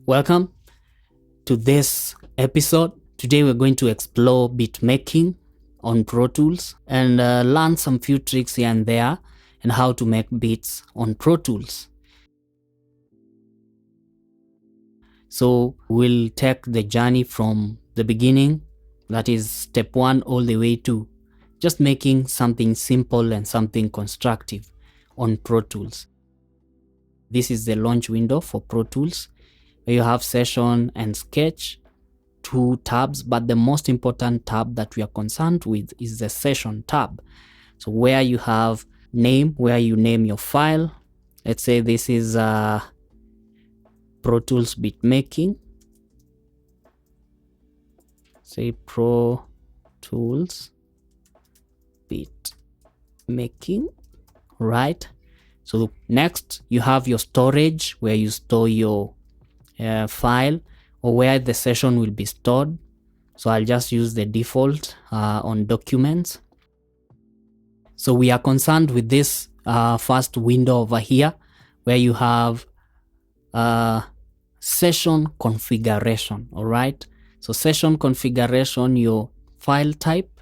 Welcome to this episode. Today we're going to explore beat making on Pro Tools and learn some few tricks here and there and how to make beats on Pro Tools. So we'll take the journey from the beginning, that is step 1, all the way to just making something simple and something constructive on Pro Tools. This is the launch window for Pro Tools. You have session and sketch, 2 tabs, but the most important tab that we are concerned with is the session tab. So where you have name, where you name your file. Let's say this is Pro Tools beat making. Say Pro Tools beat making, right? So next you have your storage, where you store your file or where the session will be stored. So I'll just use the default on documents. So we are concerned with this first window over here, where you have session configuration. All right, so session configuration, your file type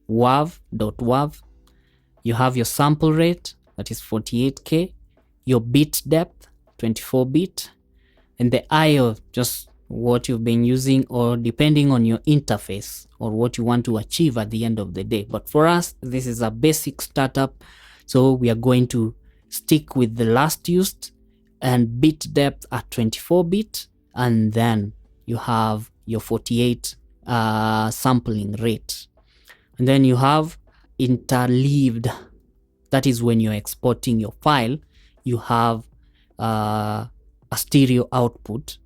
wav.wav, you have your sample rate, that is 48k, your bit depth 24-bit, and the IO, just what you've been using, or depending on your interface or what you want to achieve at the end of the day. But for us, this is a basic startup, so we are going to stick with the last used and bit depth at 24-bit, and then you have your 48 sampling rate. And then you have interleaved, that is when you're exporting your file, you have a stereo output.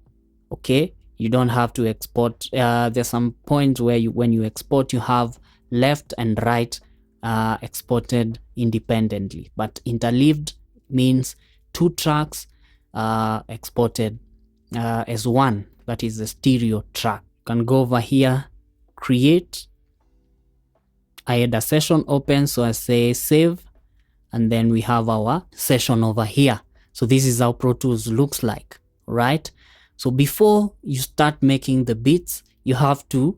Okay, you don't have to export. There's some points where when you export, you have left and right exported independently, but interleaved means 2 tracks exported as one, that is the stereo track. You can go over here, create. I had a session open, so I say save, and then we have our session over here. So this is how Pro Tools looks like, right? So before you start making the beats, you have to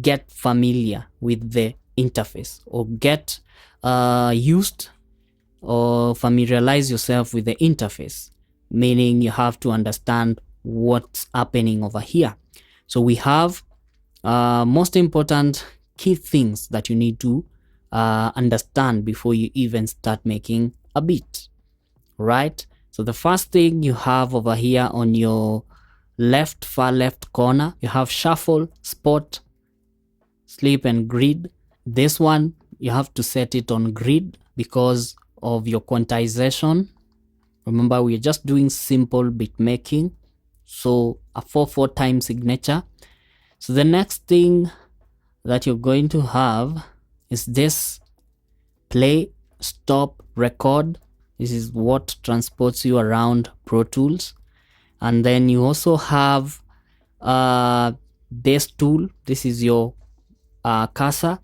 get familiar with the interface, or get used or familiarize yourself with the interface, meaning you have to understand what's happening over here. So we have most important key things that you need to understand before you even start making a beat, right? So the first thing you have over here on your far left corner, you have shuffle, spot, sleep, and grid. This one you have to set it on grid because of your quantization. Remember, we're just doing simple beat making, so a 4/4 time signature. So the next thing that you're going to have is this play, stop, record. This is what transports you around Pro Tools. And then you also have this tool. This is your cursor.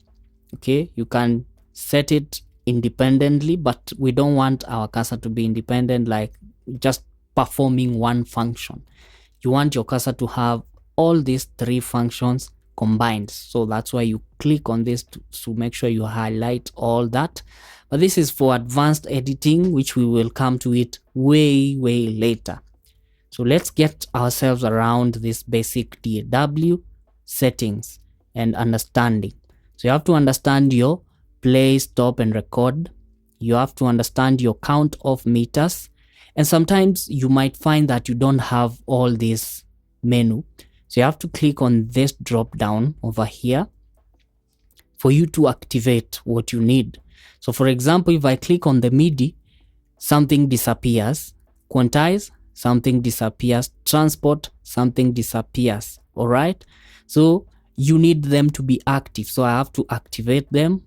Okay, you can set it independently, but we don't want our cursor to be independent, like just performing one function. You want your cursor to have all these 3 functions combined. So that's why you click on this to make sure you highlight all that. But this is for advanced editing, which we will come to it way later. So let's get ourselves around this basic DAW settings and understanding. So you have to understand your play, stop, and record. You have to understand your count of meters. And sometimes you might find that you don't have all this menu. So you have to click on this drop down over here for you to activate what you need. So for example, if I click on the MIDI, something disappears. Quantize, something disappears. Transport, something disappears. All right. So you need them to be active. So I have to activate them,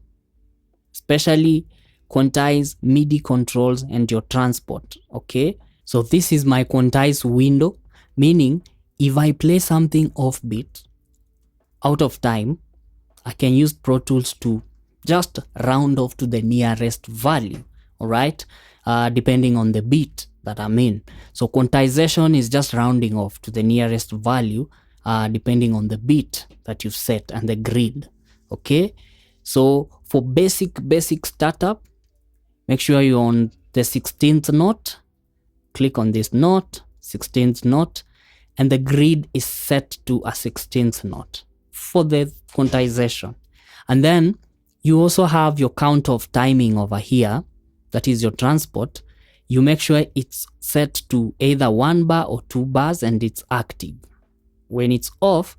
especially quantize, MIDI controls, and your transport. Okay. So this is my quantize window, meaning if I play something offbeat, out of time, I can use Pro Tools to just round off to the nearest value. All right. depending on the beat that I'm in. So quantization is just rounding off to the nearest value depending on the beat that you've set and the grid. Okay, so for basic startup, make sure you're on the 16th note. Click on this note, 16th note, and the grid is set to a 16th note for the quantization. And then you also have your count of timing over here, that is your transport. You make sure it's set to either 1 bar or 2 bars and it's active. When it's off,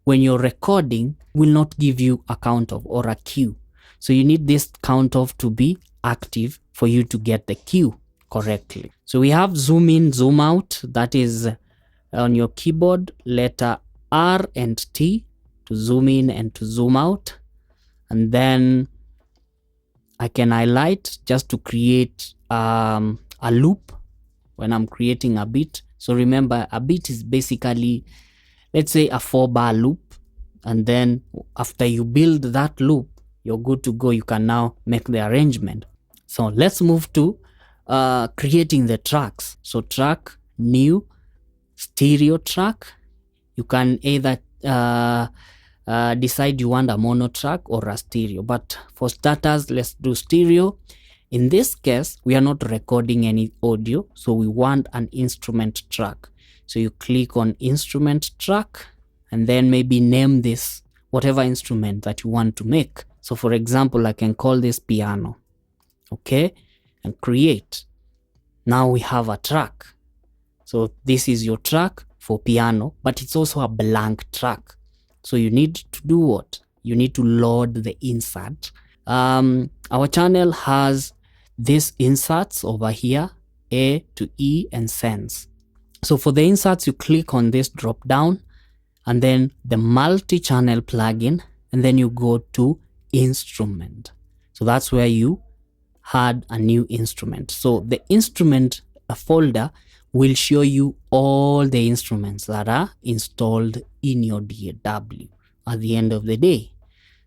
when you're recording, will not give you a count of or a cue. So you need this count of to be active for you to get the cue correctly. So we have zoom in, zoom out. That is on your keyboard, letter R and T to zoom in and to zoom out. And then I can highlight just to create a loop when I'm creating a beat. So remember, a beat is basically, let's say, a 4-bar loop. And then after you build that loop, you're good to go. You can now make the arrangement. So let's move to creating the tracks. So track, new, stereo track. You can either decide you want a mono track or a stereo. But for starters, let's do stereo. In this case, we are not recording any audio, so we want an instrument track. So you click on instrument track and then maybe name this whatever instrument that you want to make. So for example, I can call this piano. Okay, and create. Now we have a track. So this is your track for piano, but it's also a blank track. So you need to do what? You need to load the insert. Our channel has these inserts over here, A to E and Sense. So for the inserts, you click on this drop down and then the multi-channel plugin, and then you go to instrument. So that's where you had a new instrument. So the instrument folder will show you all the instruments that are installed in your DAW at the end of the day.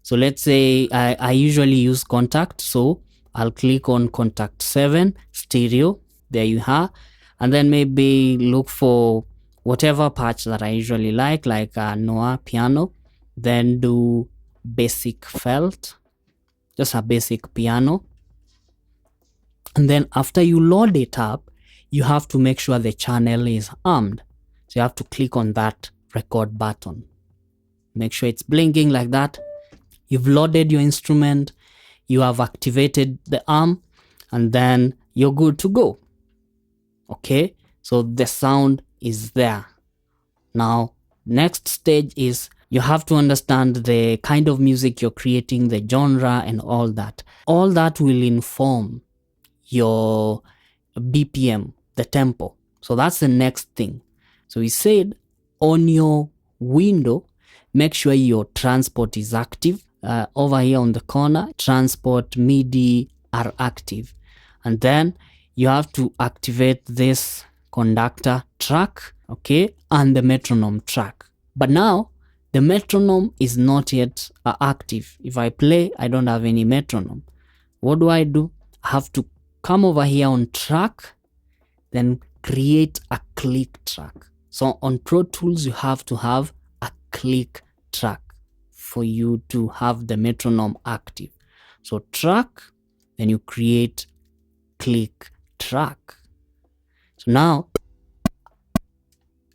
So let's say I usually use Kontakt, so I'll click on Kontakt 7 stereo. There you are. And then maybe look for whatever patch that I usually like Noah piano. Then do basic felt, just a basic piano. And then after you load it up, you have to make sure the channel is armed. So you have to click on that record button. Make sure it's blinking like that. You've loaded your instrument, you have activated the arm, and then you're good to go. Okay, so the sound is there. Now, next stage is you have to understand the kind of music you're creating, the genre and all that. All that will inform your BPM, the tempo. So that's the next thing. So we said on your window, make sure your transport is active. Over here on the corner, transport MIDI are active. And then you have to activate this conductor track, okay, and the metronome track. But now the metronome is not yet active. If I play, I don't have any metronome. What do? I have to come over here on track, then create a click track. So on Pro Tools, you have to have a click track for you to have the metronome active. So track, then you create click track. So now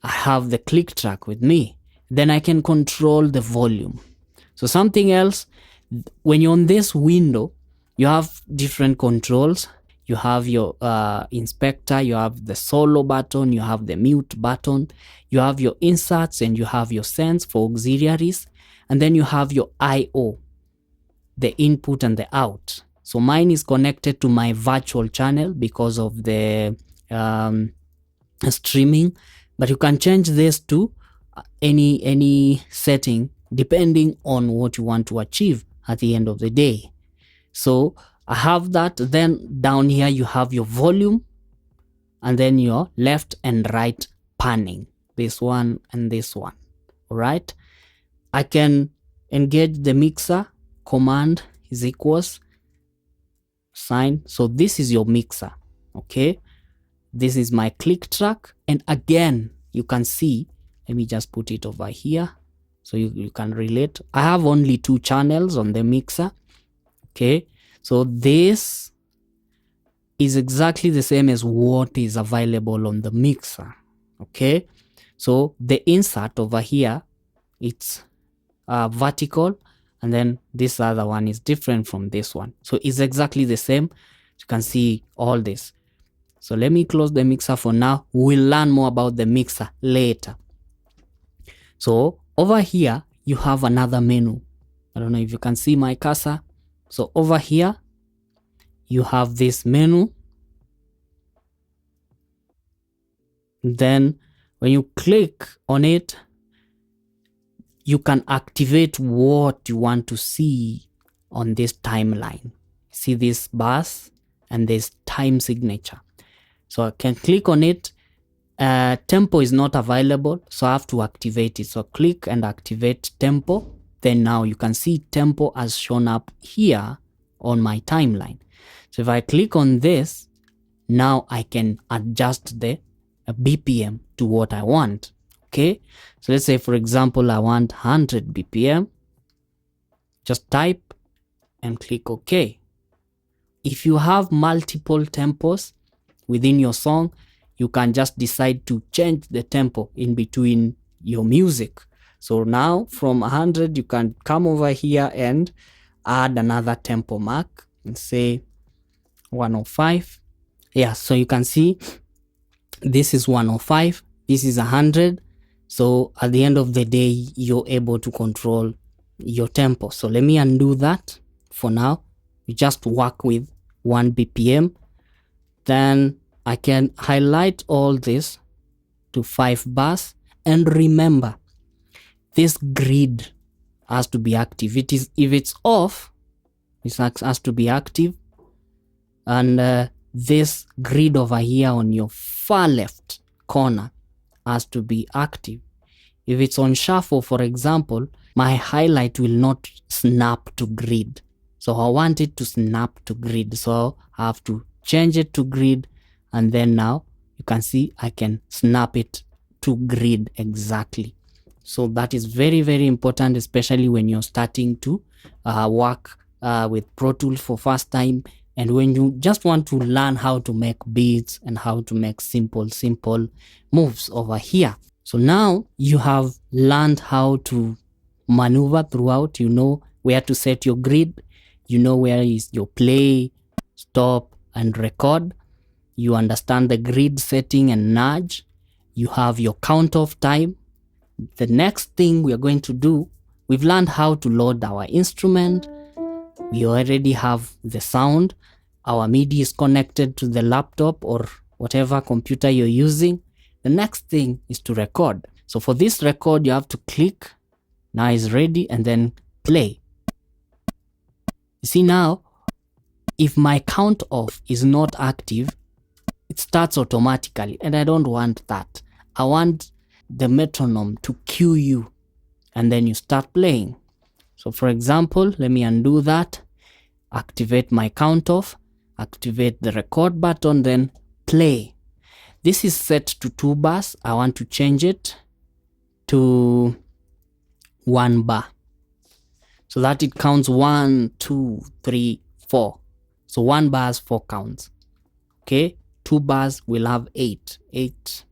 I have the click track with me. Then I can control the volume. So something else, when you're on this window, you have different controls. You have your inspector, you have the solo button, you have the mute button, you have your inserts, and you have your sense for auxiliaries. And then you have your I/O, the input and the out. So mine is connected to my virtual channel because of the streaming, but you can change this to any setting depending on what you want to achieve at the end of the day. So I have that. Then down here you have your volume, and then your left and right panning, this one and this one. All right, I can engage the mixer. Command is equals sign. So this is your mixer. Okay, this is my click track, and again you can see, let me just put it over here so you can relate. I have only 2 channels on the mixer. Okay, so this is exactly the same as what is available on the mixer. Okay, so the insert over here, it's vertical, and then this other one is different from this one, so it's exactly the same. You can see all this. So let me close the mixer for now. We'll learn more about the mixer later. So over here you have another menu. I don't know if you can see my cursor. So over here you have this menu. Then when you click on it, you can activate what you want to see on this timeline. See this bars and this time signature. So I can click on it. Tempo is not available, so I have to activate it. So click and activate tempo. Then now you can see tempo has shown up here on my timeline. So if I click on this, now I can adjust the BPM to what I want. Okay, so let's say for example I want 100 BPM. Just type and click OK. If you have multiple tempos within your song, you can just decide to change the tempo in between your music. So now from 100 you can come over here and add another tempo mark and say 105. Yeah, so you can see this is 105, this is 100. So at the end of the day, you're able to control your tempo. So let me undo that for now. You just work with 1 BPM. Then I can highlight all this to 5 bars. And remember, this grid has to be active. If it's off, it has to be active. And this grid over here on your far left corner has to be active. If it's on shuffle, for example, my highlight will not snap to grid. So I want it to snap to grid. So I have to change it to grid. And then now you can see I can snap it to grid exactly. So that is very, very important, especially when you're starting to work with Pro Tools for first time. And when you just want to learn how to make beats and how to make simple moves over here. So now you have learned how to maneuver throughout. You know where to set your grid. You know where is your play, stop, and record. You understand the grid setting and nudge. You have your count off time. The next thing we are going to do, we've learned how to load our instrument. We already have the sound. Our MIDI is connected to the laptop or whatever computer you're using. The next thing is to record. So for this record, you have to click, now it's ready, and then play. You see now, if my count off is not active, it starts automatically, and I don't want that. I want the metronome to cue you, and then you start playing. So for example, let me undo that, activate my count off, activate the record button, then play. This is set to 2 bars. I want to change it to 1 bar so that it counts 1, 2, 3, 4. So 1 bar has 4 counts. Okay, 2 bars will have 8. 8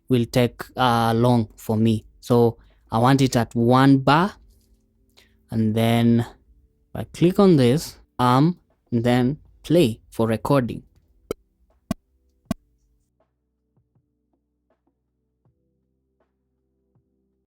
will take long for me. So I want it at 1 bar, and then I click on this and then play for recording.